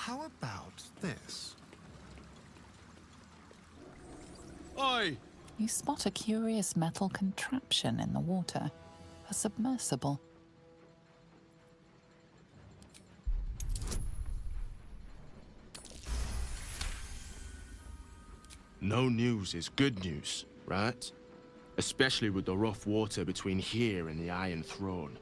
How about this? Oi! You spot a curious metal contraption in the water. A submersible. No news is good news, right? Especially with the rough water between here and the Iron Throne.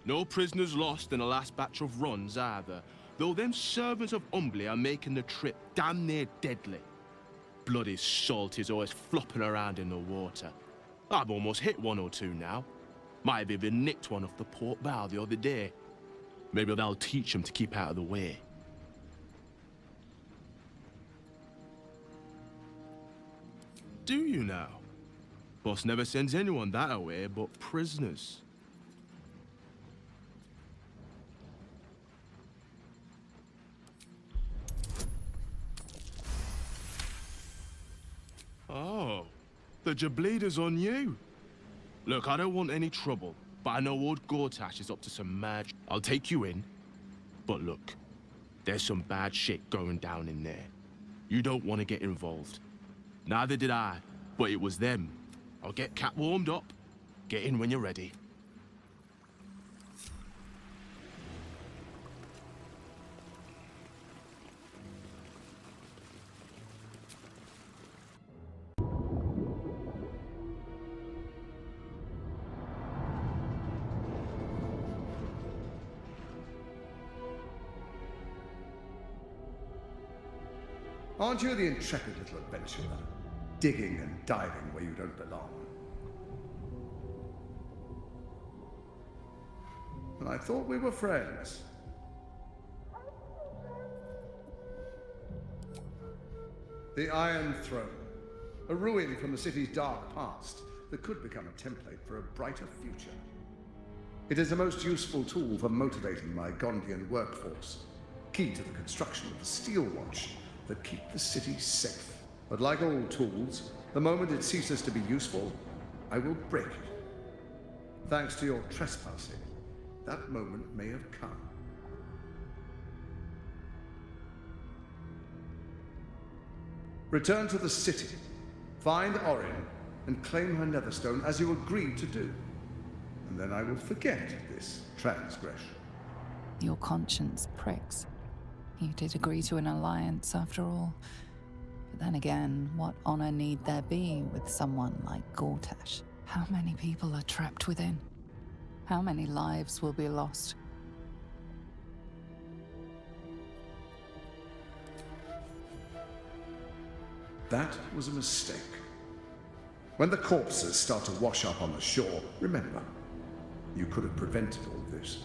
No prisoners lost in the last batch of runs either, though them servants of Umbly are making the trip damn near deadly. Bloody salt is always flopping around in the water. I've almost hit one or two now. Might have even nicked one off the port bow the other day. Maybe that'll teach them to keep out of the way. Do you now? Boss never sends anyone that away but prisoners. Oh, the Jableeder's on you. Look, I don't want any trouble, but I know old Gortash is up to some mad... I'll take you in, but look, there's some bad shit going down in there. You don't want to get involved. Neither did I, but it was them. I'll get Cat warmed up. Get in when you're ready. Aren't you the intrepid little adventurer? Digging and diving where you don't belong. And I thought we were friends. The Iron Throne. A ruin from the city's dark past that could become a template for a brighter future. It is a most useful tool for motivating my Gondian workforce. Key to the construction of the Steel Watch that keep the city safe. But like all tools, the moment it ceases to be useful, I will break it. Thanks to your trespassing, that moment may have come. Return to the city, find Orin, and claim her Netherstone as you agreed to do. And then I will forget this transgression. Your conscience pricks. You did agree to an alliance after all. But then again, what honor need there be with someone like Gortash? How many people are trapped within? How many lives will be lost? That was a mistake. When the corpses start to wash up on the shore, remember, you could have prevented all this.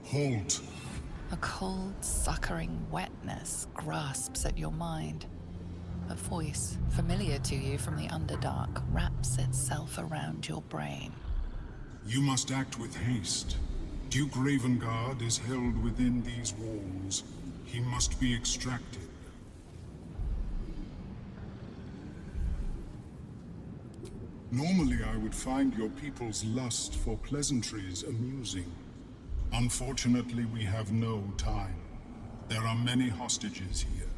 Halt. A cold, suckering wetness grasps at your mind. A voice, familiar to you from the Underdark, wraps itself around your brain. You must act with haste. Duke Ravengard is held within these walls. He must be extracted. Normally I would find your people's lust for pleasantries amusing. Unfortunately, we have no time. There are many hostages here.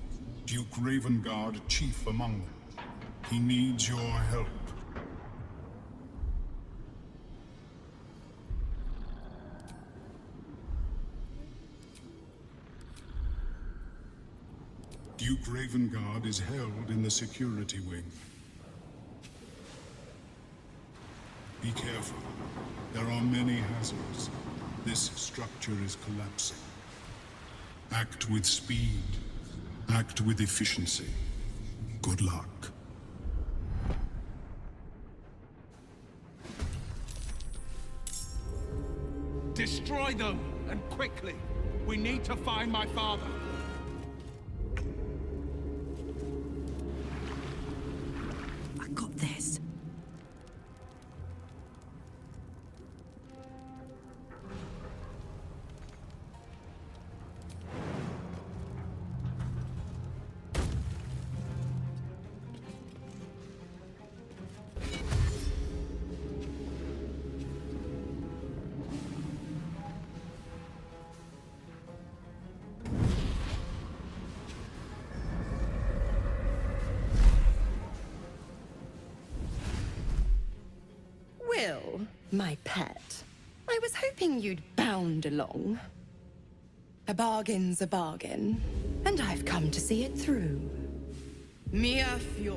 Duke Ravengard, chief among them. He needs your help. Duke Ravengard is held in the security wing. Be careful. There are many hazards. This structure is collapsing. Act with speed. Act with efficiency. Good luck. Destroy them, and quickly. We need to find my father. I got this. Will, my pet, I was hoping you'd bound along. A bargain's a bargain, and I've come to see it through. Mia Fury.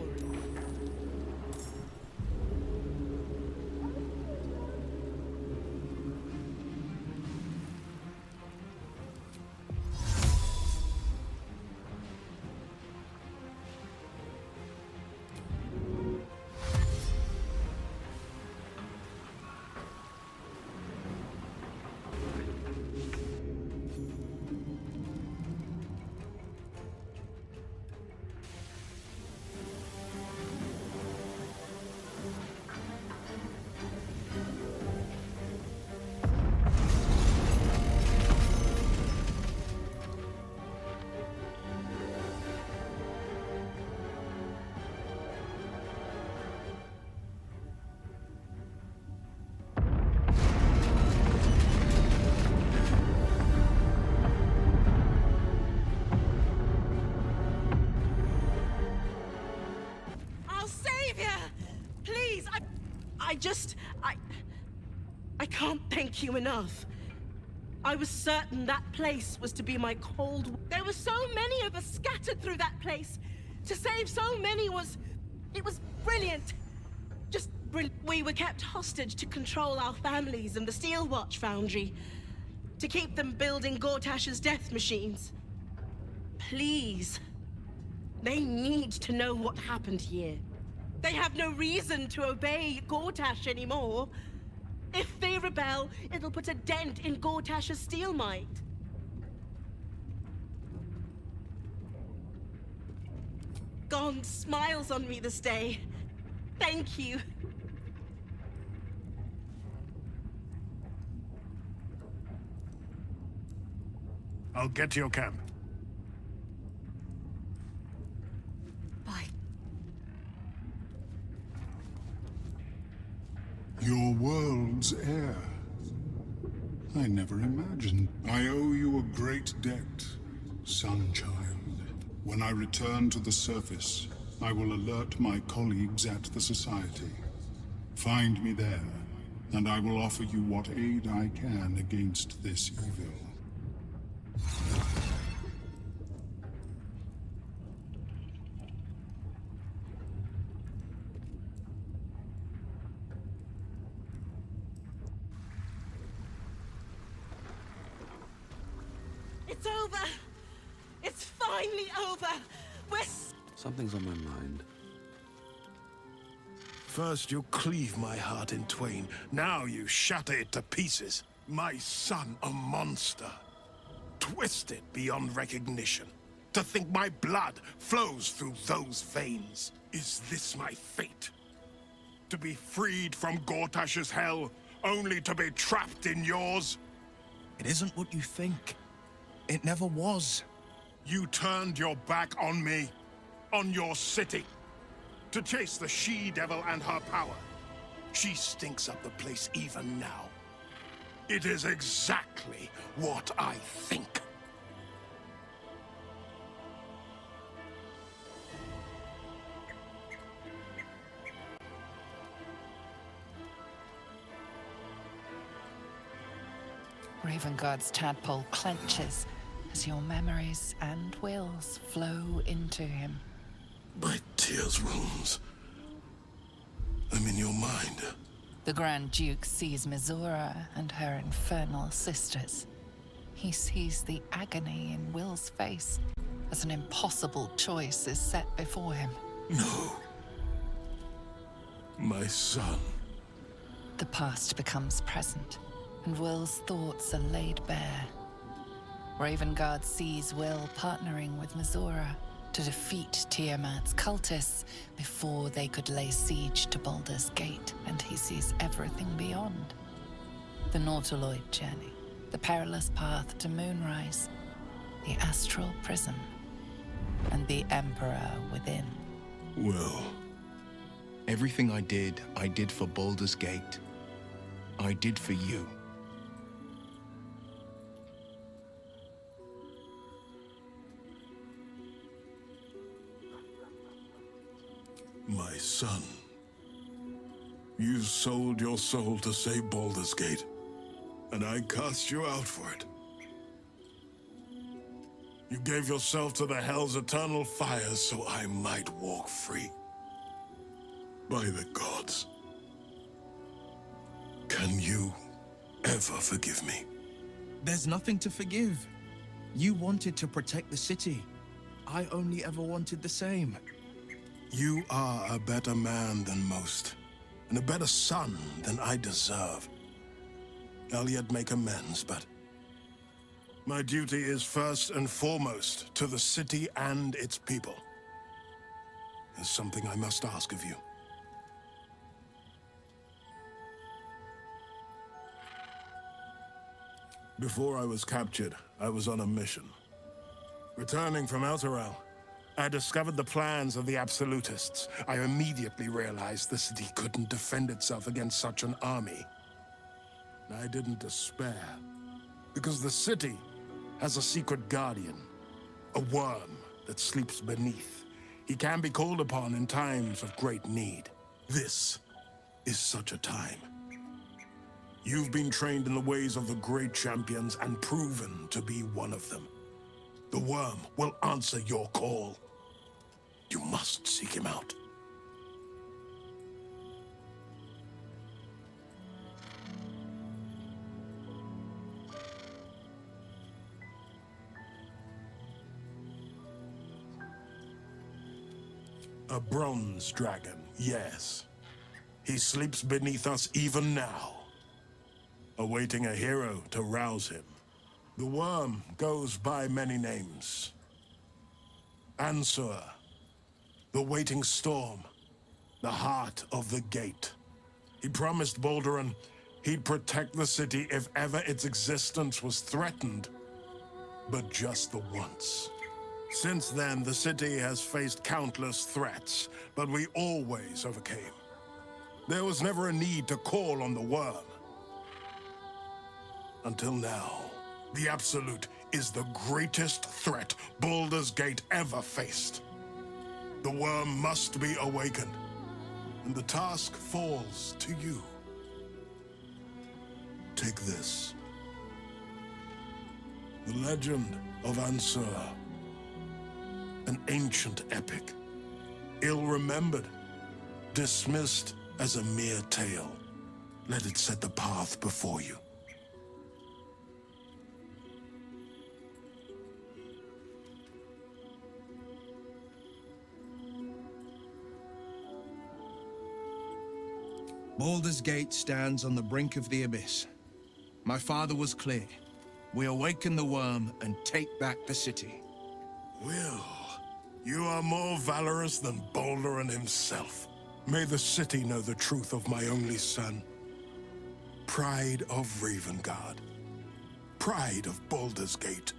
I can't thank you enough. I was certain that place was to be my cold... There were so many of us scattered through that place. To save so many was... It was brilliant. Just brilliant. We were kept hostage to control our families and the Steel Watch Foundry. To keep them building Gortash's death machines. Please. They need to know what happened here. They have no reason to obey Gortash anymore. If they rebel, it'll put a dent in Gortash's steel might. God smiles on me this day. Thank you. I'll get to your camp. Bye. Your world's heir. I never imagined. I owe you a great debt, Sunchild. When I return to the surface, I will alert my colleagues at the Society. Find me there, and I will offer you what aid I can against this evil. It's over! It's finally over! Something's on my mind. First you cleave my heart in twain, now you shatter it to pieces. My son, a monster. Twisted beyond recognition. To think my blood flows through those veins. Is this my fate? To be freed from Gortash's hell, only to be trapped in yours? It isn't what you think. It never was. You turned your back on me, on your city, to chase the she-devil and her power. She stinks up the place even now. It is exactly what I think. Ravengard's tadpole clenches as your memories and wills flow into him. My tears rose. I'm in your mind. The Grand Duke sees Mizora and her infernal sisters. He sees the agony in Will's face as an impossible choice is set before him. No. My son. The past becomes present, and Will's thoughts are laid bare. Ravengard sees Will partnering with Missoura to defeat Tiamat's cultists before they could lay siege to Baldur's Gate, and he sees everything beyond. The Nautiloid journey, the perilous path to Moonrise, the astral prison, and the Emperor within. Will. Everything I did for Baldur's Gate. I did for you. My son. You sold your soul to save Baldur's Gate, and I cast you out for it. You gave yourself to the Hell's eternal fires so I might walk free. By the gods. Can you ever forgive me? There's nothing to forgive. You wanted to protect the city. I only ever wanted the same. You are a better man than most, and a better son than I deserve. I'll yet make amends, but my duty is first and foremost to the city and its people. There's something I must ask of you. Before I was captured, I was on a mission. Returning from Elturel, I discovered the plans of the Absolutists. I immediately realized the city couldn't defend itself against such an army. I didn't despair, because the city has a secret guardian, a worm that sleeps beneath. He can be called upon in times of great need. This is such a time. You've been trained in the ways of the great champions and proven to be one of them. The worm will answer your call. You must seek him out. A bronze dragon, yes. He sleeps beneath us even now, awaiting a hero to rouse him. The worm goes by many names. Ansur, the waiting storm, the heart of the gate. He promised Balduran he'd protect the city if ever its existence was threatened, but just the once. Since then, the city has faced countless threats, but we always overcame. There was never a need to call on the worm. Until now, the Absolute is the greatest threat Baldur's Gate ever faced. The worm must be awakened, and the task falls to you. Take this. The legend of Ansur. An ancient epic. Ill-remembered. Dismissed as a mere tale. Let it set the path before you. Baldur's Gate stands on the brink of the abyss. My father was clear. We awaken the worm and take back the city. Will, you are more valorous than Balduran himself. May the city know the truth of my only son. Pride of Ravengard. Pride of Baldur's Gate.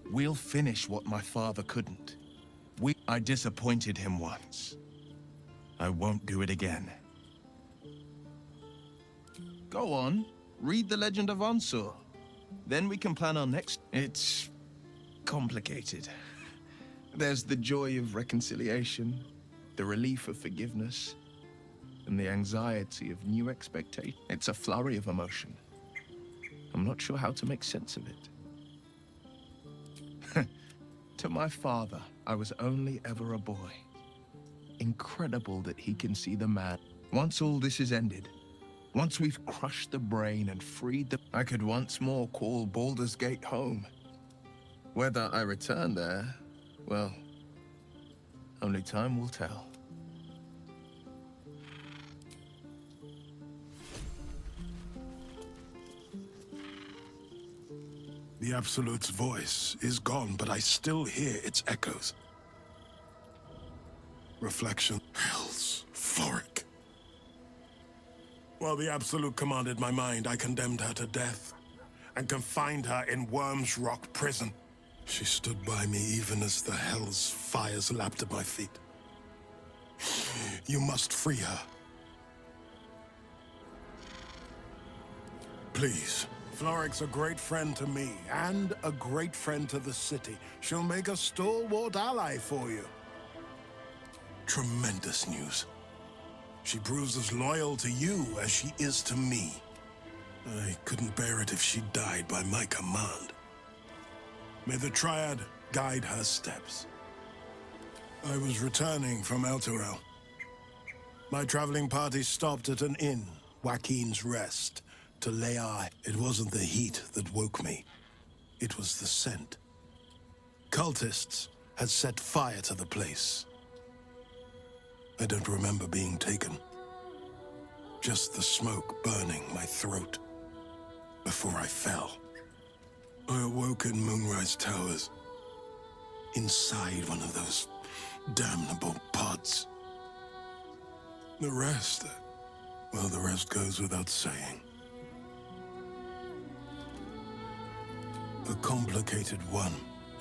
We'll finish what my father couldn't. I disappointed him once. I won't do it again. Go on, read the legend of Ansur. Then we can plan our next... It's complicated. There's the joy of reconciliation, the relief of forgiveness, and the anxiety of new expectation. It's a flurry of emotion. I'm not sure how to make sense of it. To my father, I was only ever a boy. Incredible that he can see the man. Once all this is ended, once we've crushed the brain and freed the... I could once more call Baldur's Gate home. Whether I return there, well, only time will tell. The Absolute's voice is gone, but I still hear its echoes. Reflection. Hells, Floric. While the Absolute commanded my mind, I condemned her to death and confined her in Worm's Rock prison. She stood by me even as the Hell's fires lapped at my feet. You must free her. Please. Floric's a great friend to me, and a great friend to the city. She'll make a stalwart ally for you. Tremendous news. She proves as loyal to you as she is to me. I couldn't bear it if she died by my command. May the Triad guide her steps. I was returning from Elturel. My traveling party stopped at an inn, Joaquin's Rest, to lay eye. It wasn't the heat that woke me. It was the scent. Cultists had set fire to the place. I don't remember being taken. Just the smoke burning my throat before I fell. I awoke in Moonrise Towers, inside one of those damnable pods. The rest, well, the rest goes without saying. A complicated one.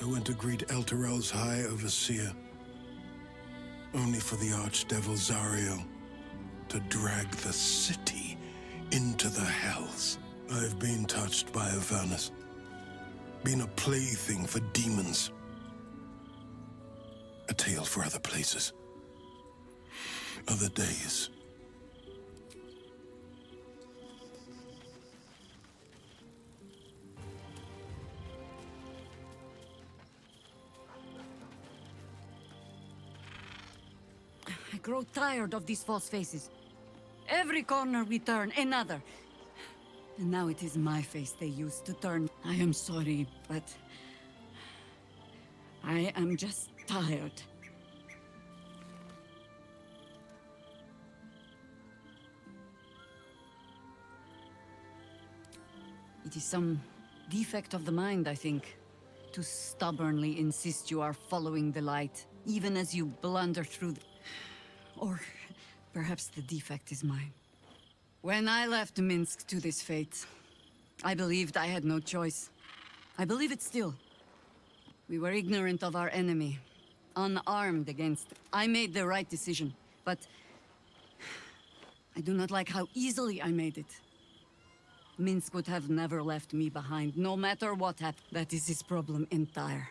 I went to greet Elturel's High Overseer, only for the Archdevil Zariel to drag the city into the Hells. I've been touched by Avernus, been a plaything for demons. A tale for other places, other days. I grow tired of these false faces. Every corner we turn, another. And now it is my face they use to turn. I am sorry, but I am just tired. It is some defect of the mind, I think, to stubbornly insist you are following the light, even as you blunder through the... Or perhaps the defect is mine. When I left Minsc to this fate, I believed I had no choice. I believe it still. We were ignorant of our enemy, unarmed against... I made the right decision, but I do not like how easily I made it. Minsc would have never left me behind, no matter what happened. That is his problem entire.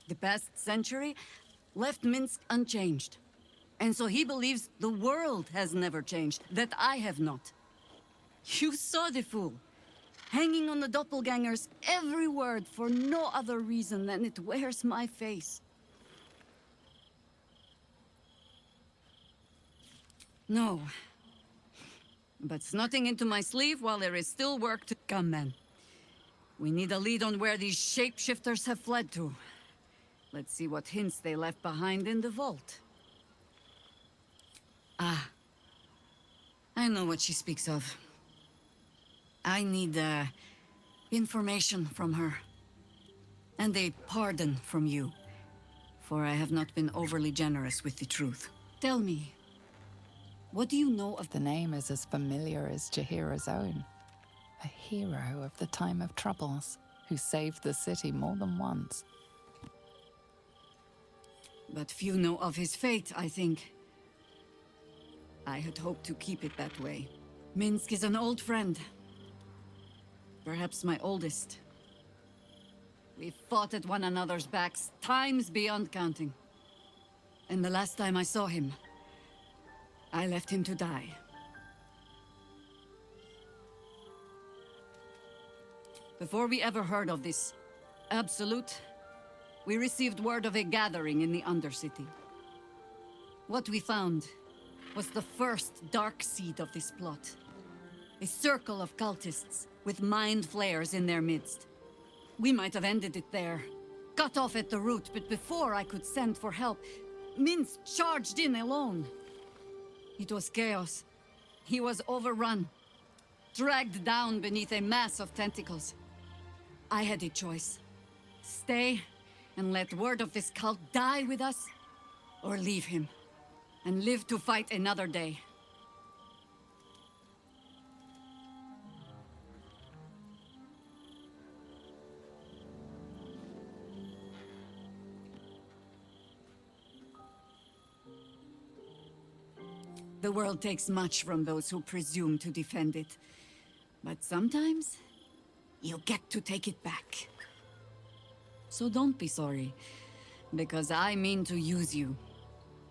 The past century left Minsc unchanged. And so he believes the world has never changed, that I have not. You saw the fool, hanging on the doppelganger's every word for no other reason than it wears my face. No. But snotting into my sleeve while there is still work to come, then. We need a lead on where these shapeshifters have fled to. Let's see what hints they left behind in the vault. Ah. I know what she speaks of. I need, information from her. And a pardon from you. For I have not been overly generous with the truth. Tell me, what do you know of The name is as familiar as Jaheira's own. A hero of the time of troubles, who saved the city more than once. But few know of his fate, I think. I had hoped to keep it that way. Minsc is an old friend. Perhaps my oldest. We fought at one another's backs, times beyond counting. And the last time I saw him, I left him to die. Before we ever heard of this Absolute, we received word of a gathering in the Undercity. What we found was the first dark seed of this plot. A circle of cultists with mind flayers in their midst. We might have ended it there, cut off at the root, but before I could send for help, Minsc charged in alone. It was chaos. He was overrun, dragged down beneath a mass of tentacles. I had a choice. Stay and let word of this cult die with us, or leave him and live to fight another day. The world takes much from those who presume to defend it. But sometimes, you get to take it back. So don't be sorry, because I mean to use you,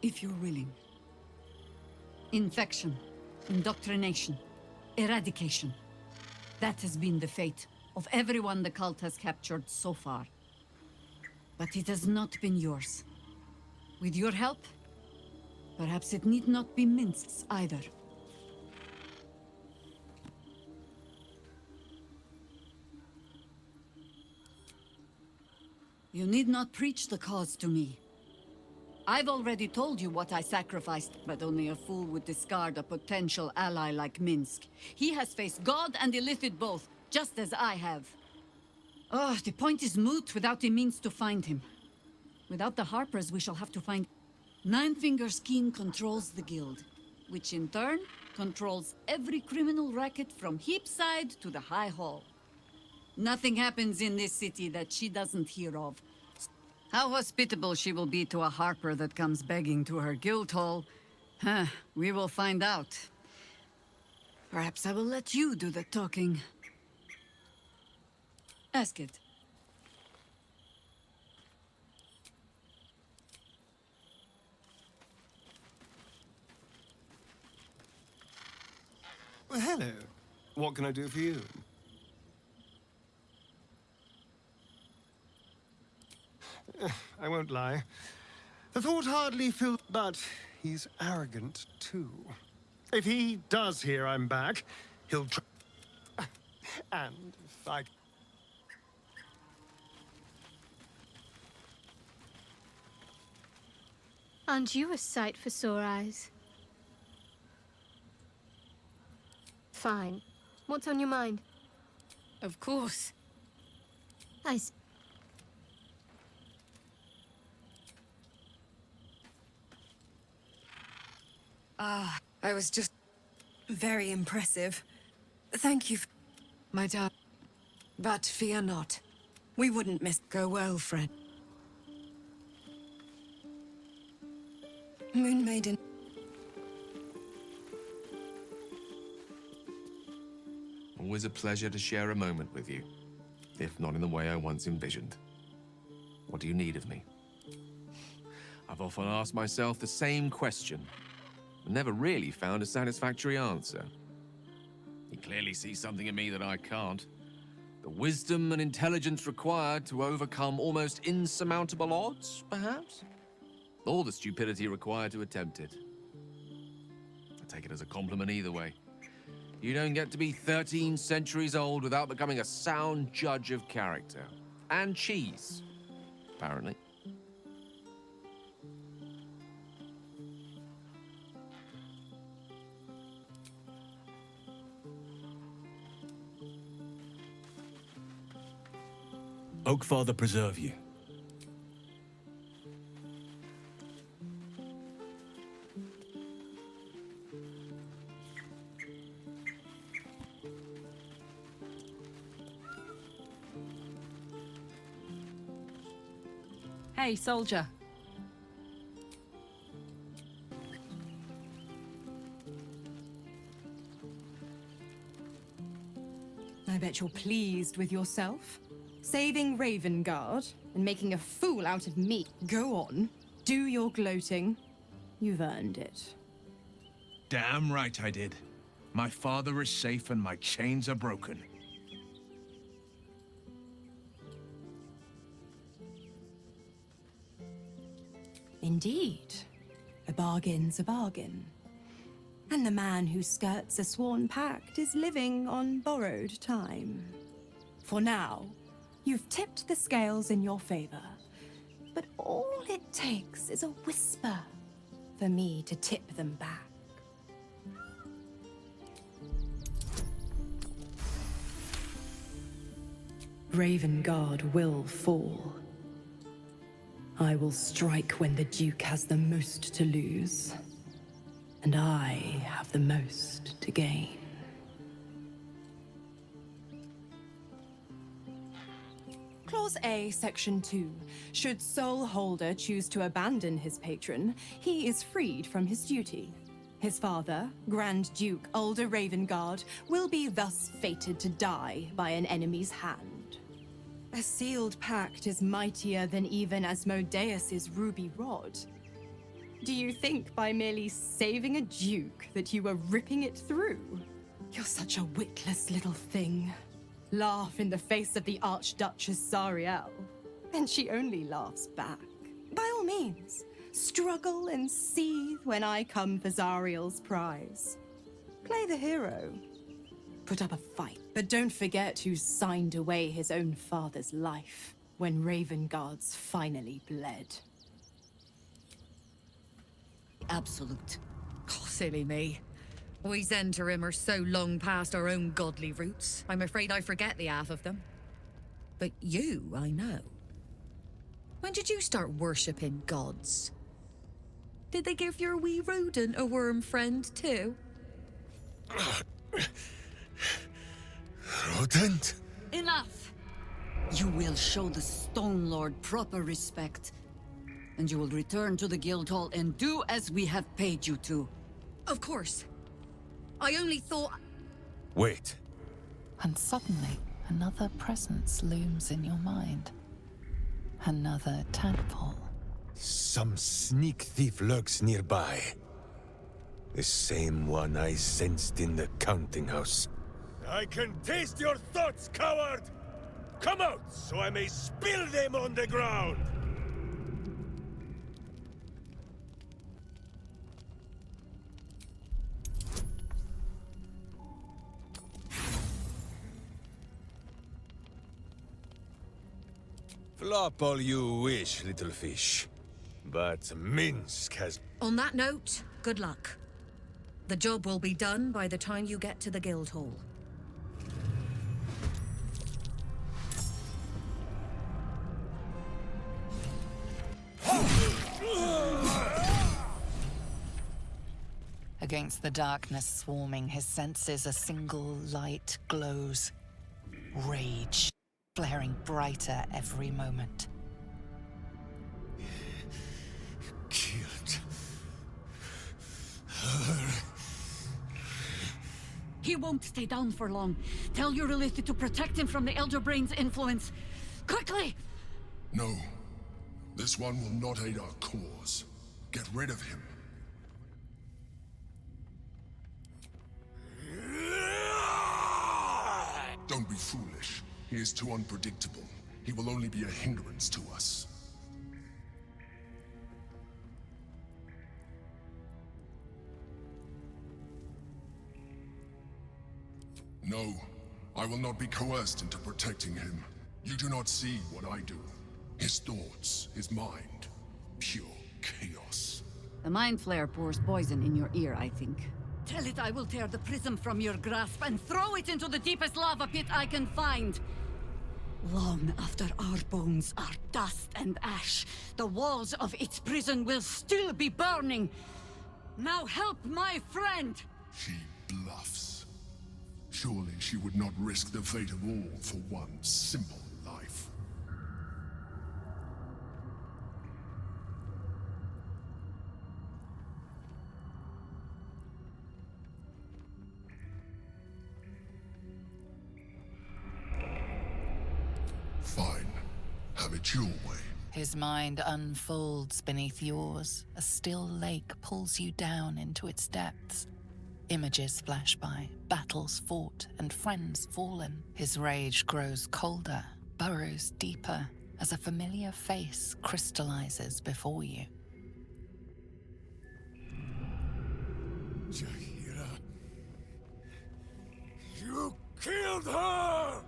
if you're willing. Infection, indoctrination, eradication. That has been the fate of everyone the cult has captured so far. But it has not been yours. With your help, perhaps it need not be Minsc's either. You need not preach the cause to me. I've already told you what I sacrificed, but only a fool would discard a potential ally like Minsc. He has faced God and Illithid both, just as I have. Oh, the point is moot without a means to find him. Without the Harpers, we shall have to find... Nine-Fingers Keen controls the guild, which in turn controls every criminal racket from Heapside to the High Hall. Nothing happens in this city that she doesn't hear of. How hospitable she will be to a Harper that comes begging to her guild hall, we will find out. Perhaps I will let you do the talking. Ask it. Well, hello. What can I do for you? I won't lie. The thought hardly filled, but he's arrogant too. If he does hear I'm back, he'll try. And if I... Aren't you a sight for sore eyes? Fine. What's on your mind? Of course. I was just very impressive. Thank you, my darling. But fear not. We wouldn't miss. Go well, friend. Moon Maiden. Always a pleasure to share a moment with you, if not in the way I once envisioned. What do you need of me? I've often asked myself the same question, but never really found a satisfactory answer. You clearly see something in me that I can't. The wisdom and intelligence required to overcome almost insurmountable odds, perhaps? Or the stupidity required to attempt it. I take it as a compliment either way. You don't get to be 13 centuries old without becoming a sound judge of character. And cheese, apparently. Oakfather preserve you. Hey, soldier. I bet you're pleased with yourself. Saving Ravengard and making a fool out of me. Go on. Do your gloating. You've earned it. Damn right I did. My father is safe and my chains are broken. Indeed. A bargain's a bargain. And the man who skirts a sworn pact is living on borrowed time. For now, you've tipped the scales in your favor. But all it takes is a whisper for me to tip them back. Ravengard will fall. I will strike when the Duke has the most to lose, and I have the most to gain. Clause A, Section 2. Should Soul Holder choose to abandon his patron, he is freed from his duty. His father, Grand Duke Ulder Ravengard, will be thus fated to die by an enemy's hand. A sealed pact is mightier than even Asmodeus's ruby rod. Do you think by merely saving a duke that you were ripping it through? You're such a witless little thing. Laugh in the face of the Archduchess Zariel, and she only laughs back. By all means, struggle and seethe when I come for Zariel's prize. Play the hero. Put up a fight, but don't forget who signed away his own father's life when Ravengard's finally bled. Absolute. Oh, silly me. We Zentarim are so long past our own godly roots, I'm afraid I forget the half of them. But you, I know. When did you start worshipping gods? Did they give your wee rodent a worm friend too? Rodent? Enough! You will show the Stone Lord proper respect, and you will return to the Guildhall and do as we have paid you to. Of course. I only thought... Wait. And suddenly, another presence looms in your mind. Another tadpole. Some sneak thief lurks nearby. The same one I sensed in the counting house. I can taste your thoughts, coward! Come out, so I may spill them on the ground! Flop all you wish, little fish. But Minsc has... On that note, good luck. The job will be done by the time you get to the Guildhall. Against the darkness swarming his senses, a single light glows. Rage, flaring brighter every moment. Killed her. He won't stay down for long. Tell Eurylithi to protect him from the Elder Brain's influence. Quickly! No. This one will not aid our cause. Get rid of him. Don't be foolish. He is too unpredictable. He will only be a hindrance to us. No, I will not be coerced into protecting him. You do not see what I do. His thoughts, his mind, pure chaos. The Mind Flare pours poison in your ear, I think. Tell it I will tear the prism from your grasp and throw it into the deepest lava pit I can find. Long after our bones are dust and ash, the walls of its prison will still be burning. Now help my friend! She bluffs. Surely she would not risk the fate of all for one simple life. Fine. Have it your way. His mind unfolds beneath yours. A still lake pulls you down into its depths. Images flash by, battles fought, and friends fallen. His rage grows colder, burrows deeper, as a familiar face crystallizes before you. Jaheira, you killed her!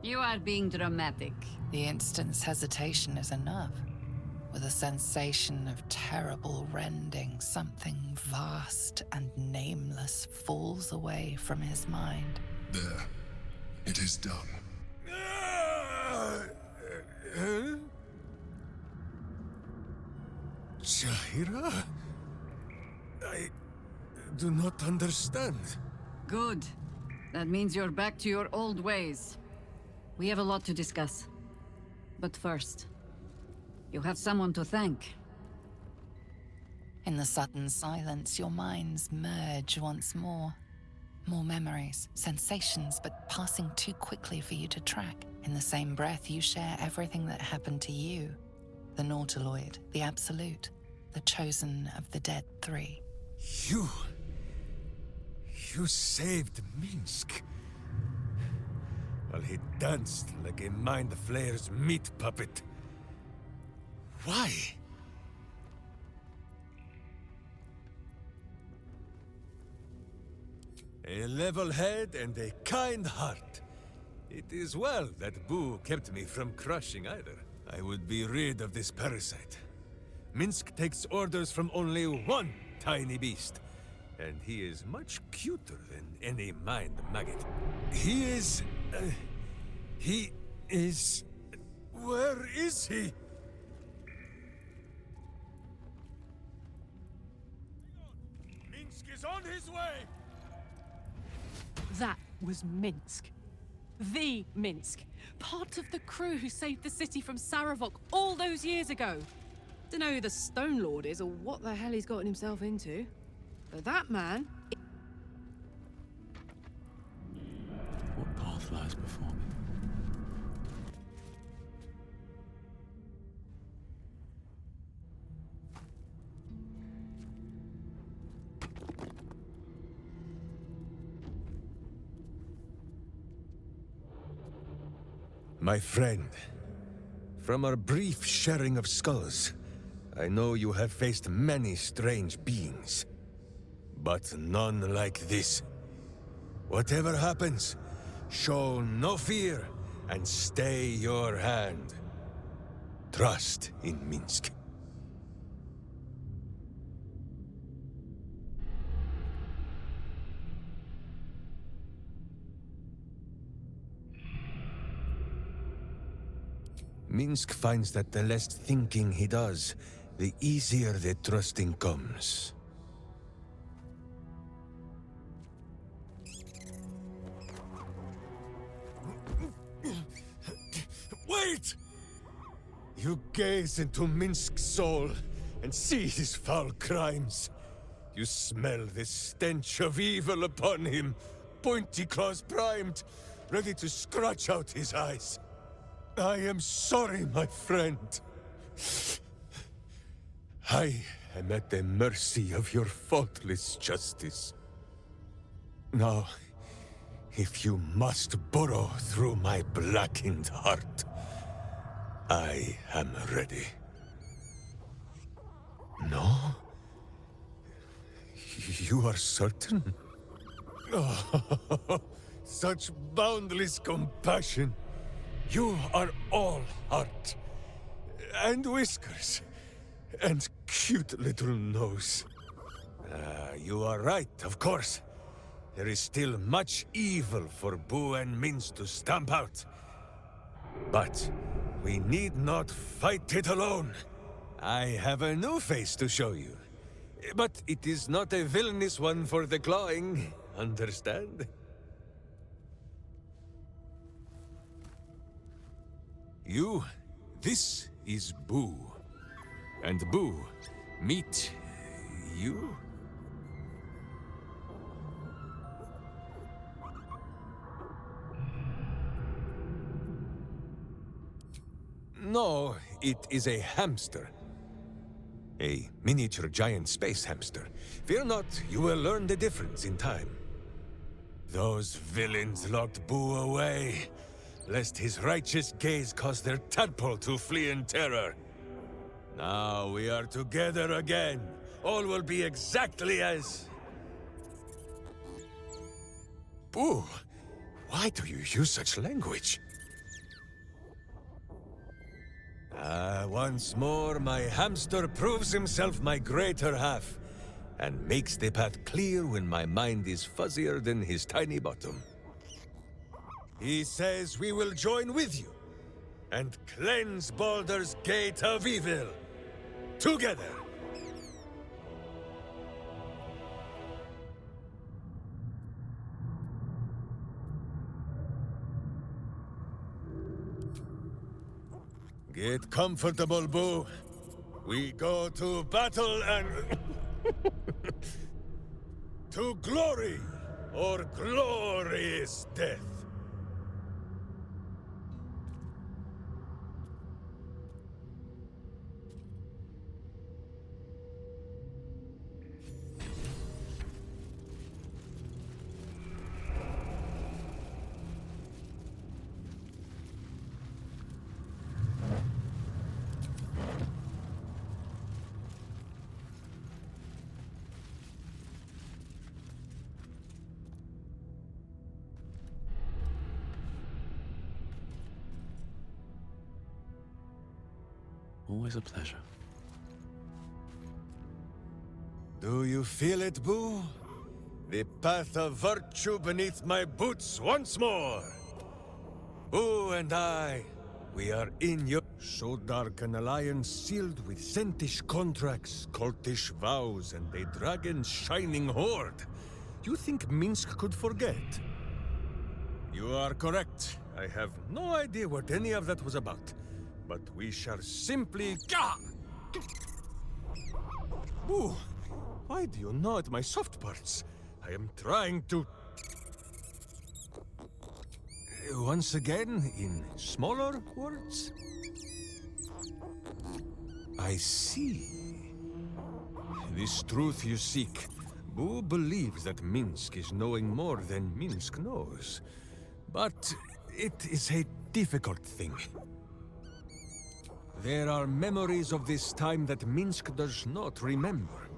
You are being dramatic. The instant's hesitation is enough. With a sensation of terrible rending, something vast and nameless falls away from his mind. There. It is done. Jaira? I do not understand. Good. That means you're back to your old ways. We have a lot to discuss. But first, you have someone to thank. In the sudden silence, your minds merge once more. More memories, sensations, but passing too quickly for you to track. In the same breath, you share everything that happened to you. The Nautiloid, the Absolute, the chosen of the dead three. You saved Minsc. While he danced like a Mind Flayer's meat puppet. Why? A level head and a kind heart. It is well that Boo kept me from crushing either. I would be rid of this parasite. Minsc takes orders from only one tiny beast. And he is much cuter than any mind maggot. He is... Where is he? Minsc is on his way! That was Minsc. The Minsc. Part of the crew who saved the city from Saravok all those years ago. Don't know who the Stone Lord is or what the hell he's gotten himself into. But that man... What path lies before me? My friend, from our brief sharing of skulls, I know you have faced many strange beings. But none like this. Whatever happens, show no fear and stay your hand. Trust in Minsc. Minsc finds that the less thinking he does, the easier the trusting comes. Wait! You gaze into Minsc's soul and see his foul crimes. You smell the stench of evil upon him, pointy claws primed, ready to scratch out his eyes. I am sorry, my friend. I am at the mercy of your faultless justice. Now, if you must burrow through my blackened heart, I am ready. No? You are certain? Oh, such boundless compassion. You are all heart. And whiskers. And cute little nose. You are right, of course. There is still much evil for Boo and Minsc to stamp out. But we need not fight it alone. I have a new face to show you. But it is not a villainous one for the clawing, understand? This is Boo. And Boo, meet you? No, it is a hamster. A miniature giant space hamster. Fear not, you will learn the difference in time. Those villains locked Boo away, lest his righteous gaze cause their tadpole to flee in terror. Now we are together again. All will be exactly as... Boo, why do you use such language? Once more, my hamster proves himself my greater half, and makes the path clear when my mind is fuzzier than his tiny bottom. He says we will join with you, and cleanse Baldur's Gate of evil. Together! Get comfortable, Boo. We go to battle and... to glory, or glorious death. Always a pleasure. Do you feel it, Boo? The path of virtue beneath my boots once more. Boo and I, we are in your... So dark an alliance sealed with Sentish contracts, cultish vows, and a dragon's shining horde. You think Minsc could forget? You are correct. I have no idea what any of that was about. But we shall simply... Boo! Why do you gnaw at my soft parts? I am trying to... Once again, in smaller words? I see. This truth you seek. Boo believes that Minsc is knowing more than Minsc knows. But it is a difficult thing. There are memories of this time that Minsc does not remember.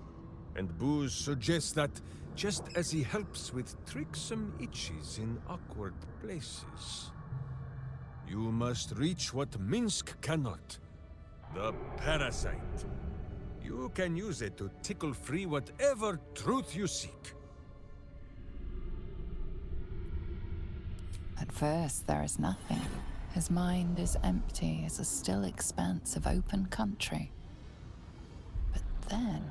And Boo suggests that, just as he helps with tricksome itches in awkward places, you must reach what Minsc cannot. The parasite. You can use it to tickle free whatever truth you seek. At first, there is nothing. His mind is empty as a still expanse of open country. But then...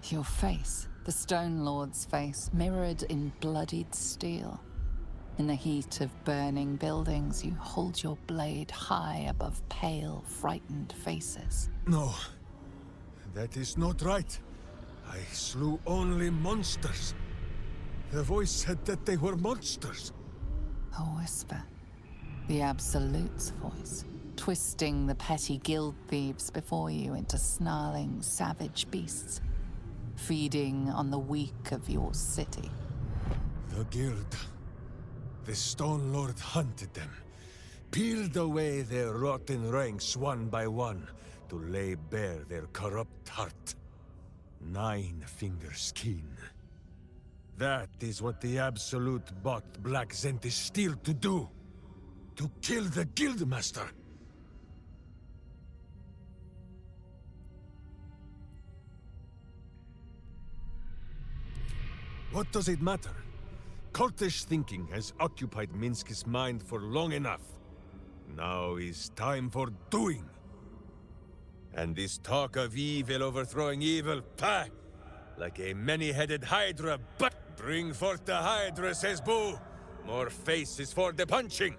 Your face, the Stone Lord's face, mirrored in bloodied steel. In the heat of burning buildings, you hold your blade high above pale, frightened faces. No, that is not right. I slew only monsters. The voice said that they were monsters. A whisper. The Absolute's voice, twisting the petty guild thieves before you into snarling, savage beasts, feeding on the weak of your city. The guild. The Stone Lord hunted them, peeled away their rotten ranks one by one to lay bare their corrupt heart. 9 fingers keen. That is what the Absolute bought Black Zentish Steel to do. To kill the Guildmaster. What does it matter? Cultish thinking has occupied Minsc's mind for long enough. Now is time for doing. And this talk of evil overthrowing evil, pah! Like a many-headed hydra, but bring forth the hydra, says Boo. More faces for the punching.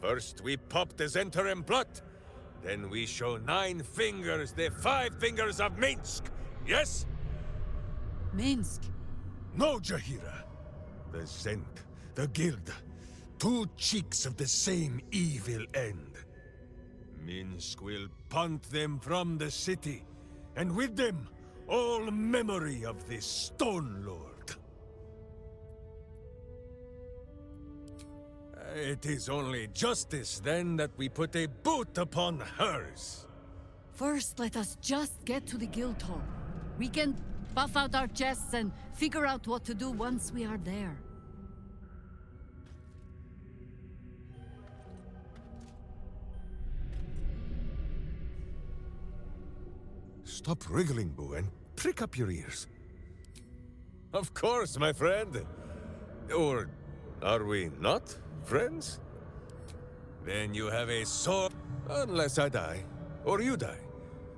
First we pop the Zentarim plot, then we show 9 fingers, the 5 fingers of Minsc. Yes? Minsc? No, Jaheira. The Zent, the Guild, 2 cheeks of the same evil end. Minsc will punt them from the city, and with them, all memory of this Stone Lord. It is only justice, then, that we put a boot upon hers. First, let us just get to the guild hall. We can buff out our chests and figure out what to do once we are there. Stop wriggling, Boo, and prick up your ears. Of course, my friend. Or Are we not friends? Then you have a sword. Unless I die. Or you die.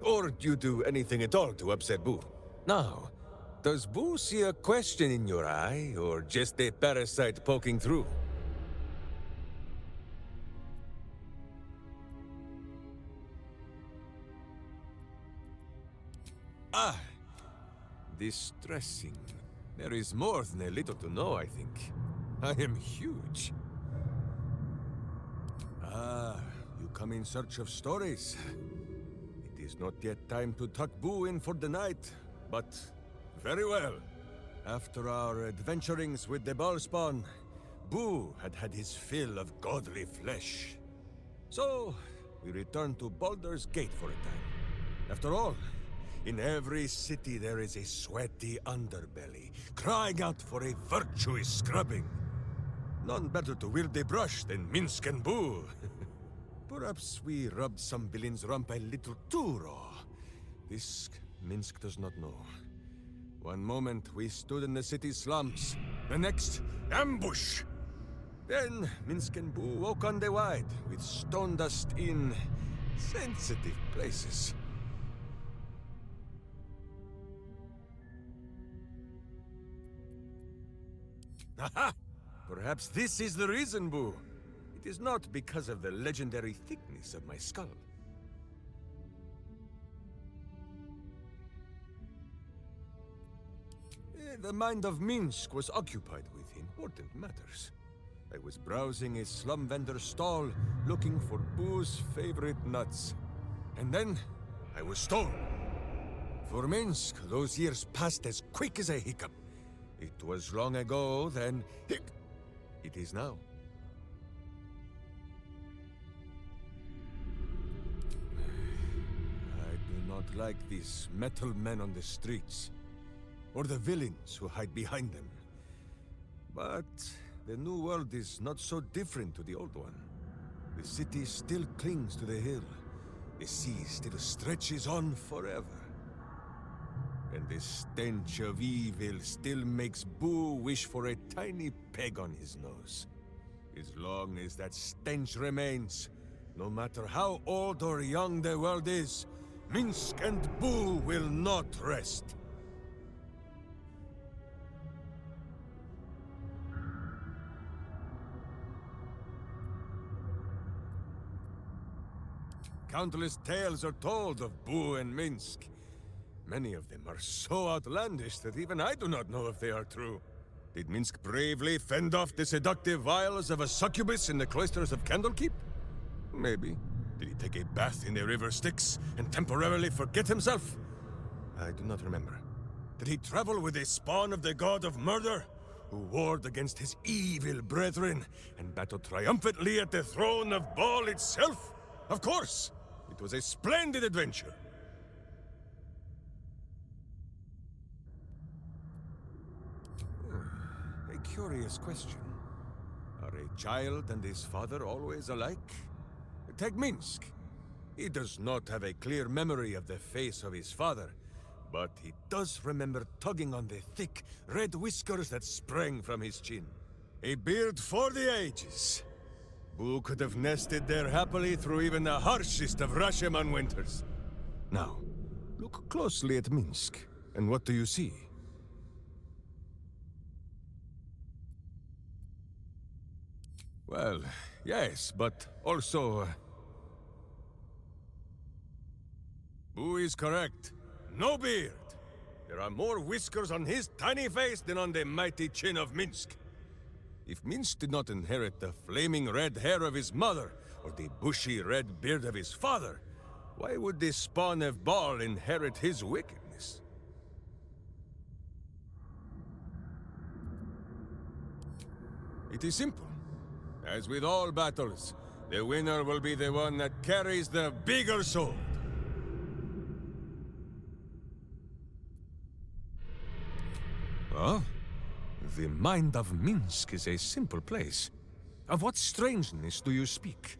Or you do anything at all to upset Boo. Now, does Boo see a question in your eye, or just a parasite poking through? Ah, distressing. There is more than a little to know, I think. I am huge. Ah, you come in search of stories. It is not yet time to tuck Boo in for the night, but very well. After our adventurings with the Ballspawn, Boo had had his fill of godly flesh. So, we returned to Baldur's Gate for a time. After all, in every city there is a sweaty underbelly, crying out for a virtuous scrubbing. None better to wield a brush than Minsc and Boo. Perhaps we rubbed some villain's rump a little too raw. This Minsc does not know. One moment we stood in the city slums, the next, ambush! Then Minsc and Boo woke on the wide, with stone dust in sensitive places. Aha! Perhaps this is the reason, Boo. It is not because of the legendary thickness of my skull. The mind of Minsc was occupied with important matters. I was browsing a slum vendor's stall, looking for Boo's favorite nuts. And then, I was stolen. For Minsc, those years passed as quick as a hiccup. It was long ago, then it is now. I do not like these metal men on the streets, or the villains who hide behind them. But the new world is not so different to the old one. The city still clings to the hill. The sea still stretches on forever. And the stench of evil still makes Boo wish for a tiny peg on his nose. As long as that stench remains, no matter how old or young the world is, Minsc and Boo will not rest. Countless tales are told of Boo and Minsc. Many of them are so outlandish that even I do not know if they are true. Did Minsc bravely fend off the seductive vials of a succubus in the cloisters of Candlekeep? Maybe. Did he take a bath in the river Styx and temporarily forget himself? I do not remember. Did he travel with a spawn of the god of murder, who warred against his evil brethren and battled triumphantly at the throne of Baal itself? Of course! It was a splendid adventure. A curious question. Are a child and his father always alike? Take Minsc. He does not have a clear memory of the face of his father, but he does remember tugging on the thick, red whiskers that sprang from his chin. A beard for the ages. Boo could have nested there happily through even the harshest of Rashomon winters. Now, look closely at Minsc, and what do you see? Well, yes, but also... Boo is correct. No beard! There are more whiskers on his tiny face than on the mighty chin of Minsc. If Minsc did not inherit the flaming red hair of his mother, or the bushy red beard of his father, why would the spawn of Baal inherit his wickedness? It is simple. As with all battles, the winner will be the one that carries the bigger sword. Oh? The mind of Minsc is a simple place. Of what strangeness do you speak?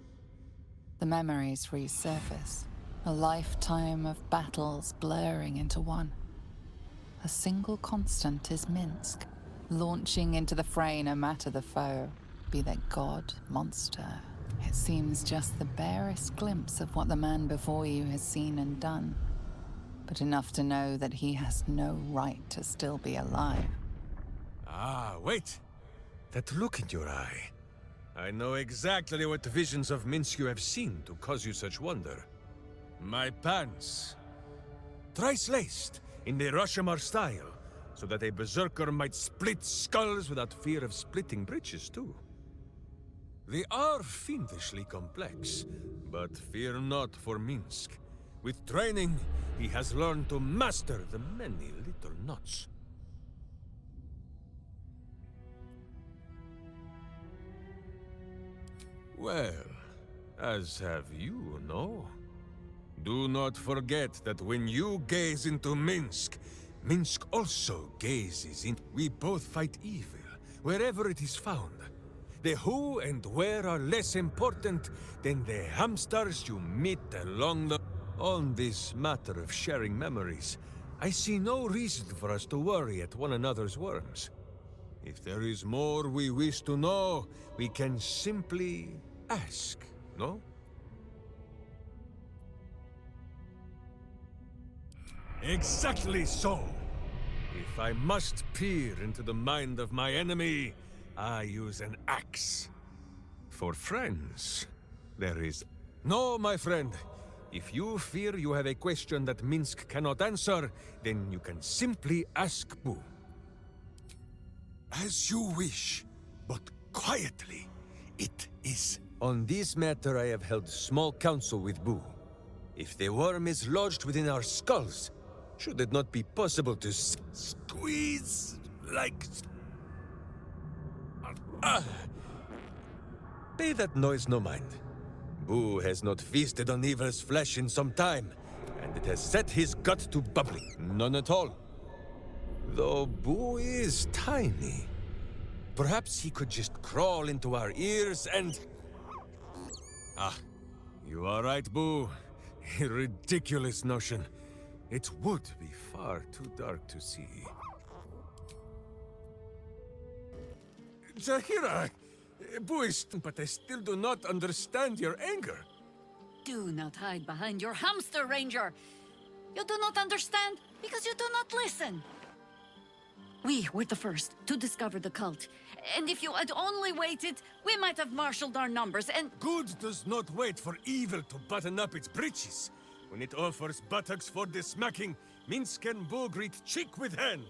The memories resurface. A lifetime of battles blurring into one. A single constant is Minsc, launching into the fray no matter the foe, be they god, monster. It seems just the barest glimpse of what the man before you has seen and done, but enough to know that he has no right to still be alive. Ah, wait! That look in your eye. I know exactly what visions of Minsc you have seen to cause you such wonder. My pants. Thrice-laced, in the Rashomar style, so that a berserker might split skulls without fear of splitting breeches, too. They are fiendishly complex, but fear not for Minsc. With training, he has learned to master the many little knots. Well, as have you, no? Do not forget that when you gaze into Minsc, Minsc also gazes in. We both fight evil, wherever it is found. The who and where are less important than the hamsters you meet along the... On this matter of sharing memories, I see no reason for us to worry at one another's worms. If there is more we wish to know, we can simply ask, no? Exactly so! If I must peer into the mind of my enemy, I use an axe. For friends, there is... No, my friend. If you fear you have a question that Minsc cannot answer, then you can simply ask Boo. As you wish, but quietly. It is. On this matter I have held small council with Boo. If the worm is lodged within our skulls, should it not be possible to squeeze like... Pay that noise no mind. Boo has not feasted on evil's flesh in some time, and it has set his gut to bubbling. None at all. Though Boo is tiny. Perhaps he could just crawl into our ears and... Ah, you are right, Boo. A ridiculous notion. It would be far too dark to see. Jaheira! Booist, but I still do not understand your anger. Do not hide behind your hamster, Ranger. You do not understand because you do not listen. We were the first to discover the cult. And if you had only waited, we might have marshaled our numbers and... Good does not wait for evil to button up its breeches. When it offers buttocks for the smacking, Minsc and Boo greet cheek with hand.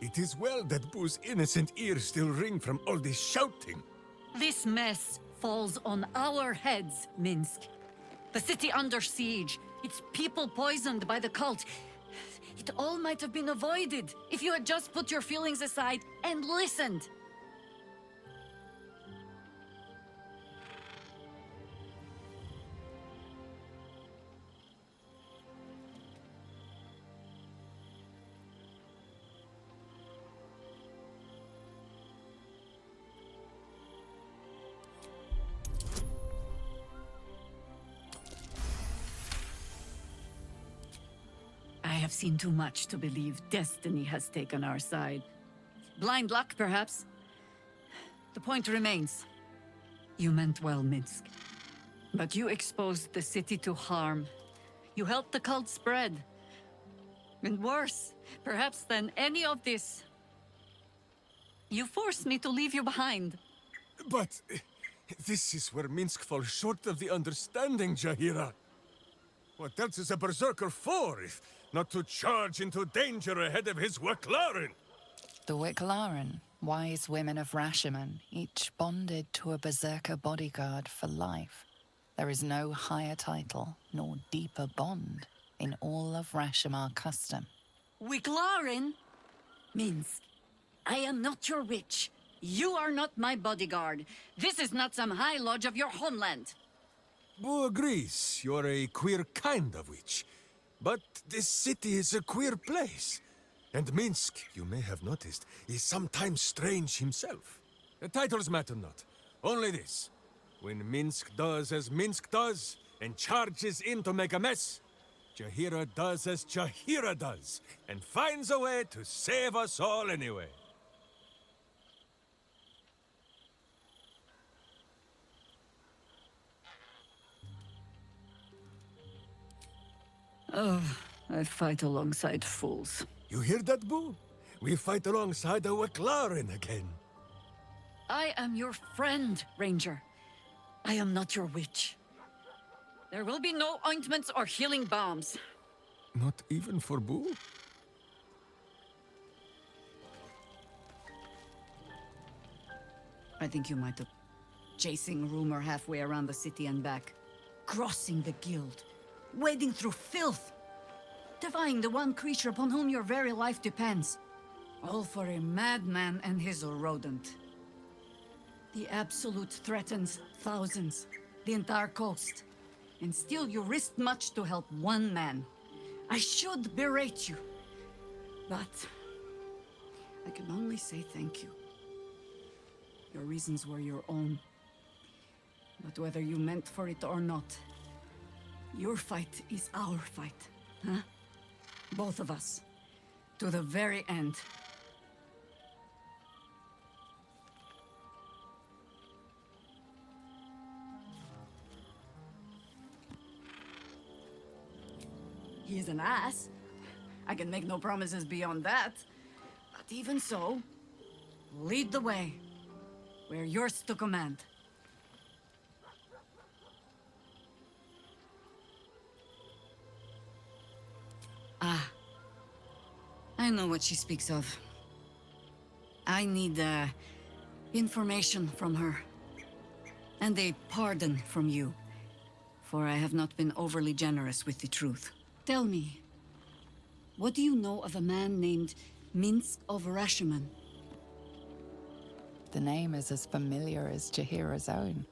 It is well that Boo's innocent ears still ring from all this shouting. This mess falls on our heads, Minsc. The city under siege, its people poisoned by the cult. It all might have been avoided if you had just put your feelings aside and listened. I have seen too much to believe destiny has taken our side. Blind luck, perhaps. The point remains. You meant well, Minsc. But you exposed the city to harm. You helped the cult spread. And worse, perhaps than any of this, you forced me to leave you behind. But this is where Minsc falls short of the understanding, Jaheira. What else is a berserker for, if not to charge into danger ahead of his Wicklaren? The Wicklaren, wise women of Rashomon, each bonded to a berserker bodyguard for life. There is no higher title, nor deeper bond in all of Rashomar custom. Wicklaren? Minsc, I am not your witch. You are not my bodyguard. This is not some high lodge of your homeland. Boo agrees you're a queer kind of witch. But this city is a queer place. And Minsc, you may have noticed, is sometimes strange himself. The titles matter not. Only this. When Minsc does as Minsc does, and charges in to make a mess, Jaheira does as Jaheira does, and finds a way to save us all anyway. Oh, I fight alongside fools. You hear that, Boo? We fight alongside a Waclarin again. I am your friend, Ranger. I am not your witch. There will be no ointments or healing balms. Not even for Boo? I think you might have... Chasing rumor halfway around the city and back. Crossing the guild. Wading through filth. Defying the one creature upon whom your very life depends. All for a madman and his rodent. The Absolute threatens thousands, the entire coast. And still you risked much to help one man. I should berate you. But I can only say thank you. Your reasons were your own. But whether you meant for it or not, your fight is our fight, huh? Both of us. To the very end. He's an ass. I can make no promises beyond that. But even so, lead the way. We're yours to command. Ah. I know what she speaks of. I need, information from her. And a pardon from you. For I have not been overly generous with the truth. Tell me, what do you know of a man named Minsc of Rashomon? The name is as familiar as Jaheira's own.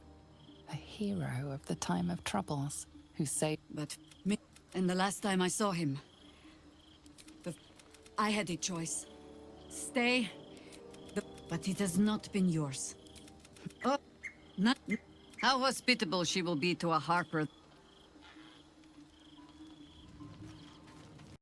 A hero of the time of troubles, who saved... But... And the last time I saw him... I had a choice. Stay... But it has not been yours. Oh, not... How hospitable she will be to a harper...